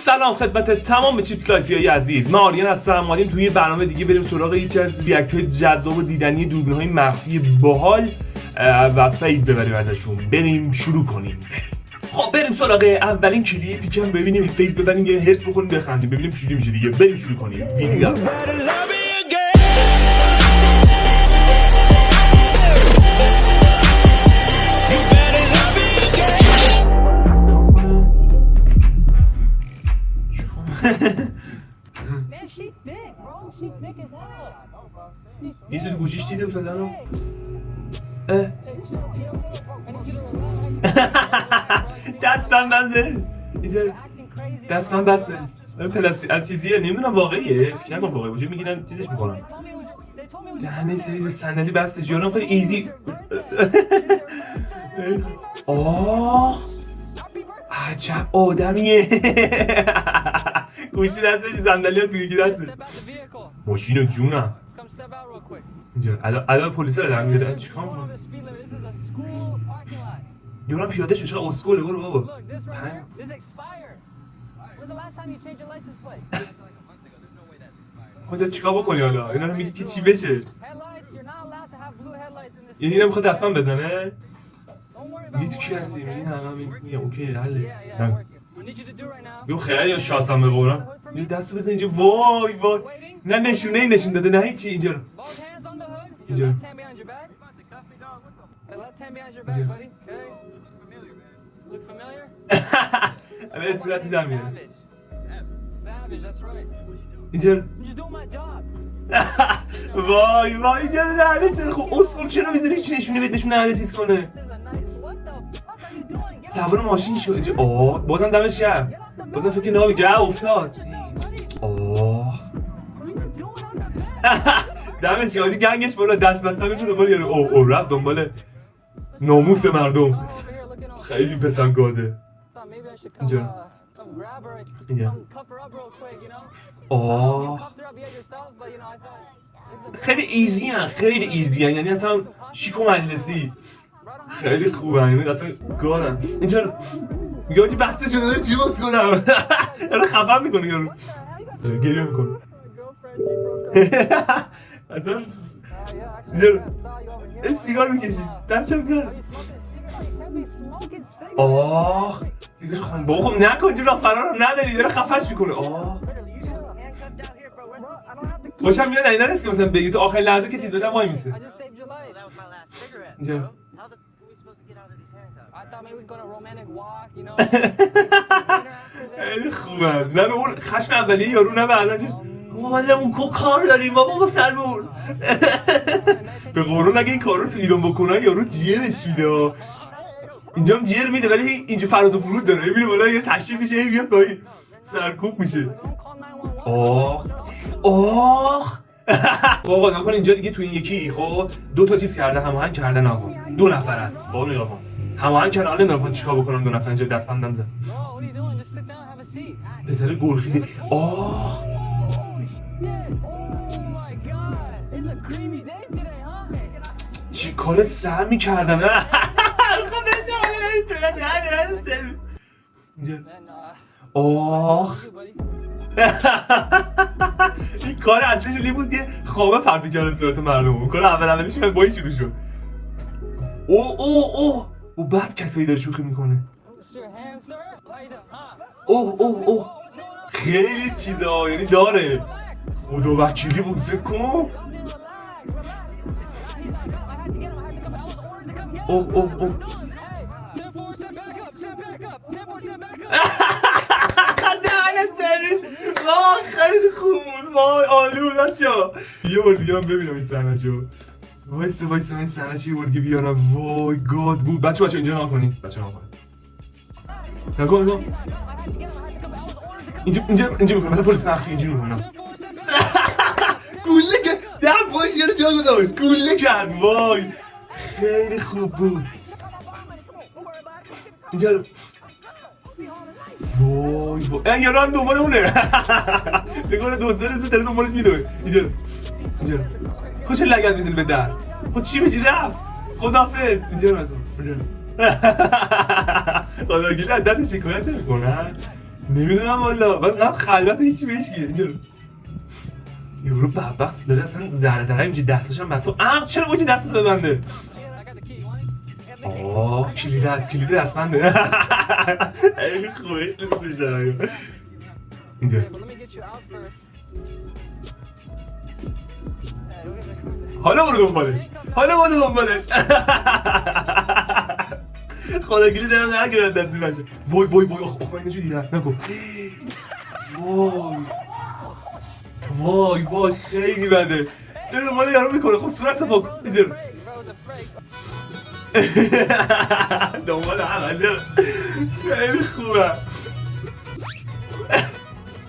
سلام خدمت تمام چیپس لایفیای عزیز. من آریان هستم. اومدیم توی برنامه دیگه بریم سراغ یکی از ریاکت‌های جذاب و دیدنی دوربین‌های مخفی باحال و فیض ببریم ازشون. بریم شروع کنیم. خب بریم سراغ اولین کلیپی که ببینیم فیض ببریم، یه هرس بخوریم بخندیم، ببینیم چجوری میشه دیگه. بریم شروع کنیم ویدیو. یه سری گوشیش دیده فلانو دستم بنده اینجا دستم بسته پلاستیک از چیزیه نمیدونم واقعیه، فکر نکنم واقعی باشه، میگیرن چیزش میکنن همه سری صندلی بسته جانم خیلی ایزی. آه عجب آدمیه. گوشی دستش صندلی ها توی یکی دسته ماشین جونم اینجا الان پلیس رو در میاره چیکار میکنه؟ یورم پیاده شد چقدر اسکوله برو بابا. خودت چیکار بکنی حالا؟ اینا رو میگی که چی بشه؟ یعنی اینا میخواد دستم بزنه؟ میگی تو کی هستی؟ میگی نه من میگم اوکی حله یو خیلی شاسم به قرآن یه دستو بزن اینجا. وای وای نه نشونه ای نشون داده نه هیچی. اینجا رو اینجا الان اسپیراتی در میاره اینجا وای وای اینجا رو نهده. خب اسکول چرا میذاری هیچی نشونه بهت نشون نهده چیز کنه؟ سوار ماشین شد. آه بازم دمش گرم. بازم فکر نابی گه افتاد. آه دمش گرم. گنگش بالا دست بسته میشه دنبال یارو. او رفت دنبال ناموس مردم. خیلی پسر گاده. اینجا اینجا آه خیلی ایزی هن، خیلی ایزی هن. یعنی اصلا شیک و مجلسی خیلی خوبه. یعنی اصلا گادن. اینجا میگه آجی بسته شده داره چی باز کنم. یارو خفم میکنه یارو گریه میکنه. اصلا اینجا سیگار میکشی دستشم کرد. آه سیگارش خواهیم بابا خب نکن جور فرارم نداری داره خفش میکنه. آه خوشم میاد اینا نیست که مثلا بگی تو آخر لحظه که چیز بدم وای میسه. اینجا خیلی خوبه. نه به اون خشم اولیه یارو نه به الان والمون کو کار داریم بابا با سلمون. به قرون اگه این کار رو تو ایران بکنن یارو جیرش میده. اینجا هم جیر میده ولی اینجا فراد و فرود داره. میره بالا یه تشدید میشه بیاد پایین سرکوب میشه. آخ آخ آقا نکن اینجا دیگه تو این یکی خب دو تا چیز کرده هماهنگ کردن. آقا دو نفرن خب نگاه کن هماهنگ کردن. الان نمی‌دونم چیکار بکنن دو نفر اینجا دست بندم زد. پسر گرخیده. آه چی کار سر میکردن. خودش حالا نمیتونه سرویس اینجا. آخ این کار اصلیش رو بود یه خوابه پرد میکرد صورت مردم. اون کار اولش من با این شروع شد. او بعد کسایی داره شوخی میکنه. اوه خیلی چیزا یعنی داره. خدا وکیلی بود فکر کن. اوه دهنت سرویس. وای خیلی خوب بود. وای عالی بود بچه‌ها. یه بار دیگه هم ببینم این صحنه‌شو. وایسا این صحنه‌شو یه بار دیگه بیارم. وای گاد بود. بچه‌ها اینجا نکنید. نکن. اینجا میکنم. من پلیس مخفی اینجوری میکنم. گوله کرد. دم پاش یارو جا گذاشت. گوله کرد. وای خیلی خوب بود. اینجا وای این یارو هم دنبال اونه. بگونه دوسته رسه داره دنبالش میدوه. اینجا خود چه لگت میزنی به در. خود چی بشی رفت. خدافظ. اینجا خدا گیله از دست شکایت نمی کنن. نمیدونم والا بعد خلوت هیچی بهش گیر اینجا یورو بدبخت داره اصلا ذره دره اینجا دستاشم بسته چرا باید دستت ببنده کلید دستبنده خیلی خوبه دوستش دارم اینجا حالا برو دنبالش خداگیری دارم نگیرن دستی بشه وای من اینجا دیدم نگو وای خیلی بده داره دنبال یارو میکنه خب صورت پاک اینجا دنبال عمله خیلی خوبه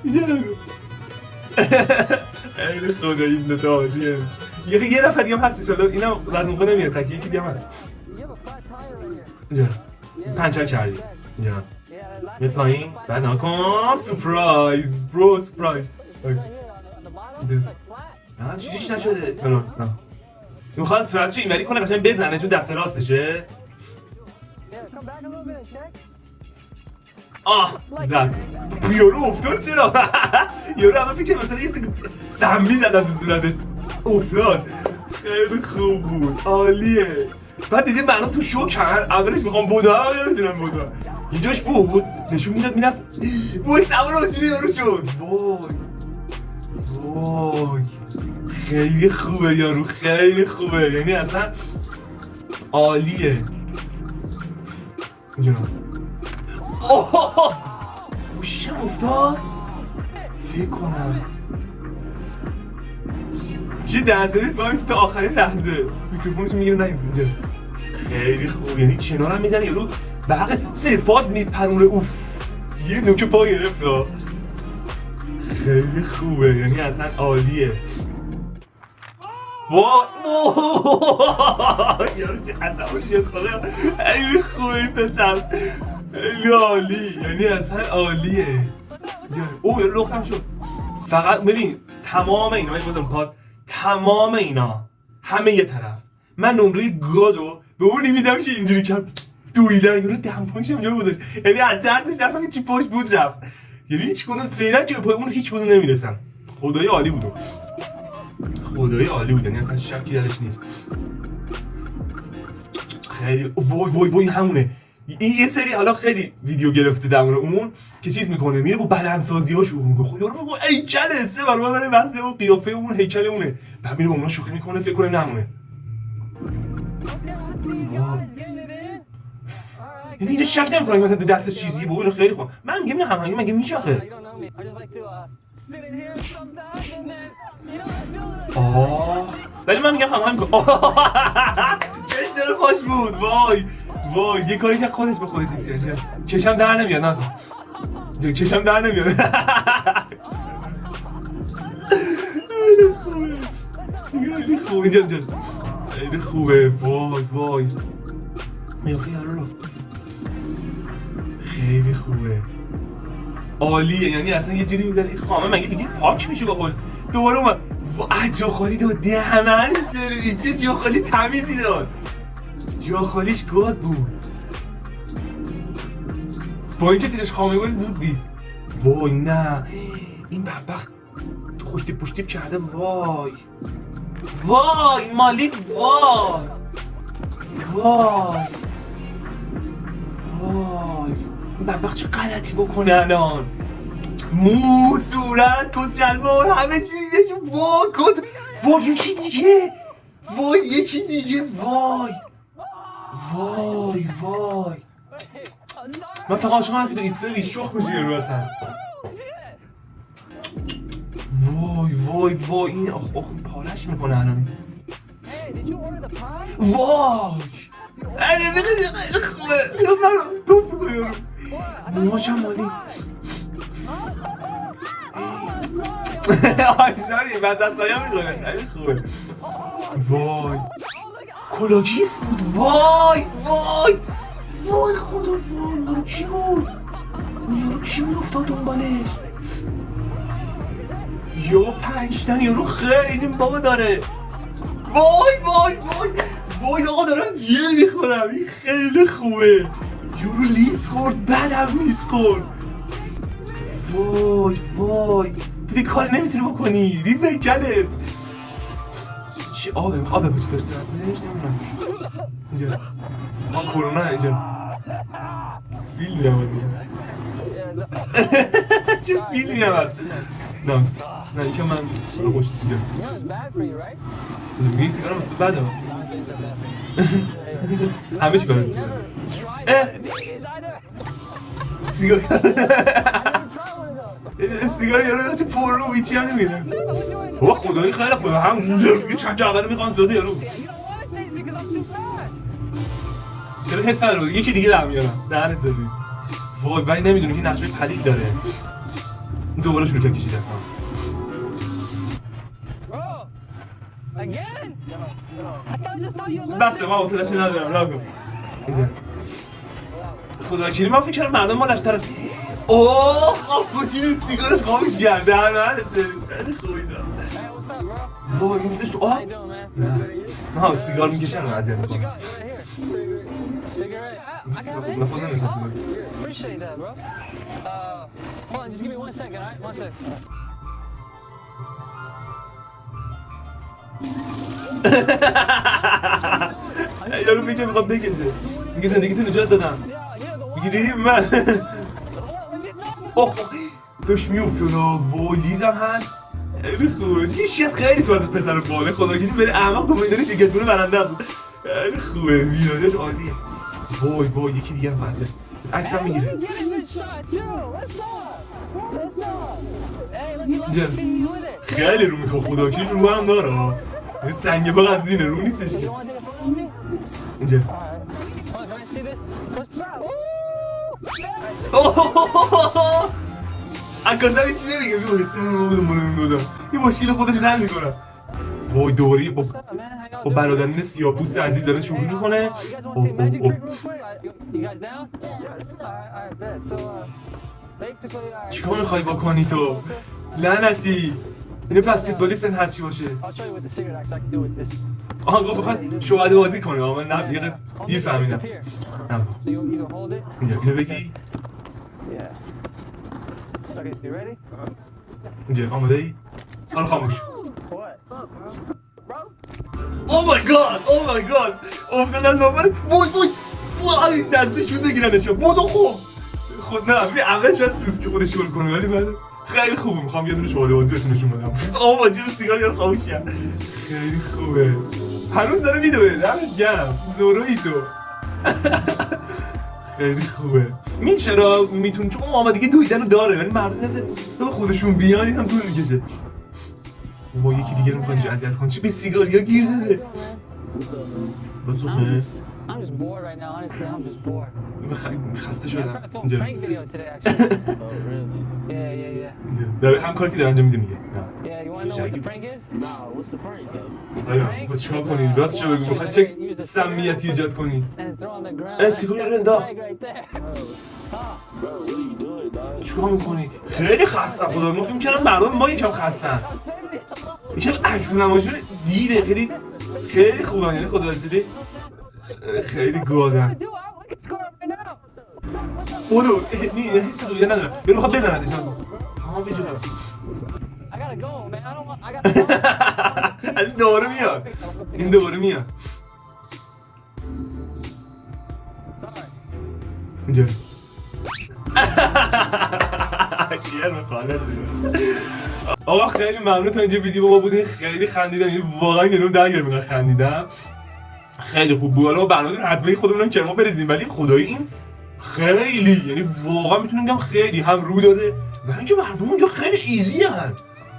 اینجا نگو خیلی خوبه این دوتا عالیه یه نفر دیگه هم هستش حالا اینم لازم موقع نمیاد تکی یکی دیگه هم هست اینجا پنچر کردی اینجا یه پایین بعد نکن سپرایز برو سپرایز نه چیزیش نشده نه میخواد صورتشو اینوری کنه قشنگ بزنه چون دست راستشه زد یارو افتاد چرا؟ یارو همه فکر مثلا یه سمی زدن تو صورتش افتاد خیلی خوب بود عالیه بعد دیدیم برام تو شوکن اولش میخوام بودا نمیتونم بودا اینجاش بود نشون میداد میرفت وای سوار آجوری یارو شد وای خیلی خوبه یارو خیلی خوبه یعنی اصلا عالیه اینجا گوشیشم افتاد فکر کنم چی دنسریست باید تا آخرین لحظه میکروفونشو میگیره نیم اینجا خیلی خوب یعنی چنان هم میزنه یارو به حق 3 فاز میپرونه اوف یه نوک پا گرفت خیلی خوبه یعنی اصلا عالیه یارو چه عصبانی شد خدا خیلی خوبه این پسر خیلی عالی یعنی اصلا عالیه یارو لختم شد فقط ببین تمام اینا همه یه طرف من نمره گادو به اون نمیدم که اینجوری کرد دویدن یارو دمپانش اونجا بودش یعنی از ترسش دفعه چی پاش بود رفت یعنی هیچ کدوم فعلا که اون هیچ کدوم نمیرسن خدای عالی بود یعنی اصلا شکی درش نیست خیلی وای همونه این یه سری حالا خیلی ویدیو گرفته در مورد اون که چیز میکنه میره با بدنسازی‌ها شروع میکنه خب یارو فکر هیکل سه برای واسه اون قیافه اون هیکل اونه بعد میره با اونا شوخی میکنه فکر کنه نمونه یعنی اینجا شک نمیکنه که مثلا دست چیزی بود خیلی خوب من میگم نه هماهنگی مگه میچاخه ولی من میگم هماهنگ کن چرا خوش بود وای یه کاری که خودش به خودش نیست چشم در نمیاد نکن چشم در نمیاد خیلی خوبه اینجا خیلی خوبه وای میافی یارو رو خیلی خوبه عالیه یعنی اصلا یه جوری میذاره این خامه مگه دیگه پاک میشه با خود دوباره اومد جاخالی داد همه سرویچه جاخالی تمیزی داد جاخالیش گاد بود با اینکه تیرش خامه بود زود دید وای نه این بدبخت خوشتیپ پشتیپ کرده وای مالیک وای این بدبخت چه غلطی بکنه الان مو صورت کت شلوار همه چی میده وای یکی دیگه وای من فقط عاشقم که تو ایستگاه شخ میشه یارو اصلا وای این آخ پالش میکنه الان وای خیلی خوبه بفرم توف میکنه یارو موهاشم مالی ساری وزد قایم میکنه خیلی خوبه وای کلاگیس بود وای خدا یارو چی بود افتاد دنبالش یا 5 تا یارو خیلی بابا داره وای آقا دارم جیل میخورم این خیلی خوبه یارو لیز خورد بعدم لیز خورد وای وای دیگه کاری نمیتونی بکنی رید به کلت چی آبه میخواه بپوچ برسه نمیدونم اینجا ما کرونا اینجا فیلمی هم چه فیلمی هم هست نه این که من خوش اینجا میگه سیگارم است بده همه چی کنم سیگار یارو چه پر رو هیچی هم نمیره بابا خدایی خیلی خدا هم زرگی چند جعبه میخوان زده یارو چرا حس نداره یکی دیگه در میارم دهنت زدی وای ولی نمیدونی که نقشه پلید داره دوباره شروع کرد کشیدن بسه ما حوصله‌اش ندارم راگو خدا وکیلی من فکر کردم مردم مالش طرف اوه کاپوچینو سیگارش خاموش کرد دهنت خیلی خوبی دارم وای میزش تو آه نه سیگار میکشن و اذیت میکنه من خودم نمیزم سیگار یارو فکر میخواد بکشه میگه زندگیتو نجات دادم میگه ریدی به من اوه داشت میافتاد وای لیزم هست خیلی خوبه هیچی از خیلی صورتش پسر باله خدا کنی بره احمق تو میدانی شرکت‌گونه برنده است خیلی خوبه ویدیوش عالیه وای وای یکی دیگه هم فرزه عکس هم میگیره خیلی رو میخواه خدا کنی رو هم داره سنگ با قضیینه رو نیستش اینجا اکاسم هیچی نمیگه بیمارستان یه مشکل خودش حل میکنه وای دوباره با برادرین سیاه‌پوست عزیز داره شروع میکنه چیکار میخوای بکنی تو؟ لعنتی اینه بسکتبالیستن هرچی باشه آها گفت بخواد شهاده بازی کنه من نه یه دیر فهمیدم اینجا بگی اینجا آماده ای؟ حالا خاموش Oh my god افتادن دوباره وای نزدیک شده گیرنشم بودو خوب خود نه بی اول شاید سوسکی خودش شروع کنه ولی بعد خیلی خوبه میخوام یه دونه شهاده بازی بهتون نشون بدم آقا جون سیگار یارو خاموش کرد خیلی خوبه هنوز داره میدوه دمت گرم زورویی تو خیلی خوبه این چرا میتونه چون اون آمادگی دویدن رو داره ولی مردم نزد تو به خودشون بیان هم طول میکشه با یکی دیگه رو میخوان اینجا اذیت کن چه به سیگاریا گیر داده بسومه I'm just bored right now, honestly. I'm just bored. خسته شدم I'm trying to film a prank video today, actually. Oh, really? Yeah. داره هم کاری که داره انجام میده میگه Yeah, you wanna know what the prank is? Nah, what's the prank, though? آیا با چیکار کنی؟ راست شو بگو میخواد چه سمیتی ایجاد کنی؟ سیگار رو انداخت Bro, what are you doing, dog? چیکار میکنی؟ خیلی خستم خدا ما فکر کردم مردم ما یکم خستن یکم عکس نمایشون دیره خیلی خوبن یعنی خدا رسیدی خیلی گوادن بودو حس دویده ندارم برو میخواد بزندش همه بیجونم دوباره میاد این دوباره میاد اینجا آقا خیلی ممنون تا اینجا ویدیو با ما بودین خیلی خندیدم یعنی واقعا گلوم در گرفت خندیدم خیلی خوب بود حالا برنامه حتما خودمون کرما بریزیم ولی خدایی این خیلی یعنی واقعا میتونم بگم خیلی هم رو داره و اینجا مردم اونجا خیلی ایزی هن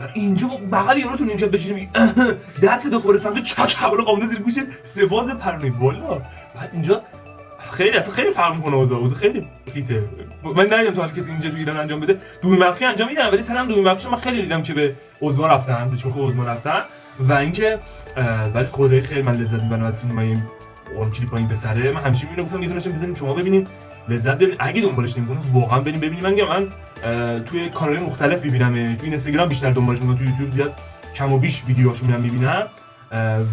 و اینجا بغل یارو تو نمی‌کرد بشینیم دست بخوره سمت چاچ حواله قامونه زیر گوشت سفاز پرنی والا بعد اینجا خیلی اصلا خیلی فرق میکنه اوضاع خیلی خیته من ندیدم تا حالا کسی اینجا تو ایران انجام بده دور مخفی انجام میدن ولی سرم دور مخفیشو من خیلی دیدم که به عضو رفتن به چوخ عضو رفتن و اینکه ولی خدای خیلی من لذت میبرم از فیلمای اون کلیپ این پسره من همیشه میبینم گفتم یه دونهشون بزنید شما ببینید لذت ببرید اگه دنبالش نمی‌کنید واقعا بریم ببینید من میگم من توی کانال‌های مختلف میبینم تو اینستاگرام بیشتر دنبالش میکنم تو یوتیوب زیاد کم و بیش ویدیوهاشو میبینم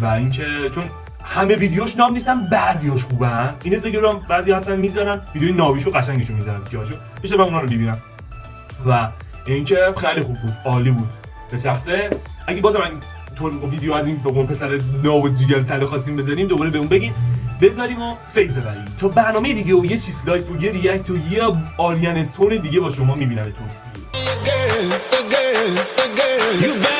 و اینکه چون همه ویدیوش ناب نیستن بعضیاش خوبن این اینستاگرام بعضی هستن میذارن ویدیوی نابیشو قشنگشو میذارن کیاشو میشه من اونا رو ببینم و این که خیلی خوب بود، عالی بود. به شخصه اگه بازم من ویدیو از این به اون پسر ناب جیگر طلا خواستیم بذاریم دوباره به اون بگین بذاریم و فیض ببریم تا برنامه دیگه و یه چیپس لایف و یه ریاکت و یه آریان استون دیگه با شما میبینمتون. again. You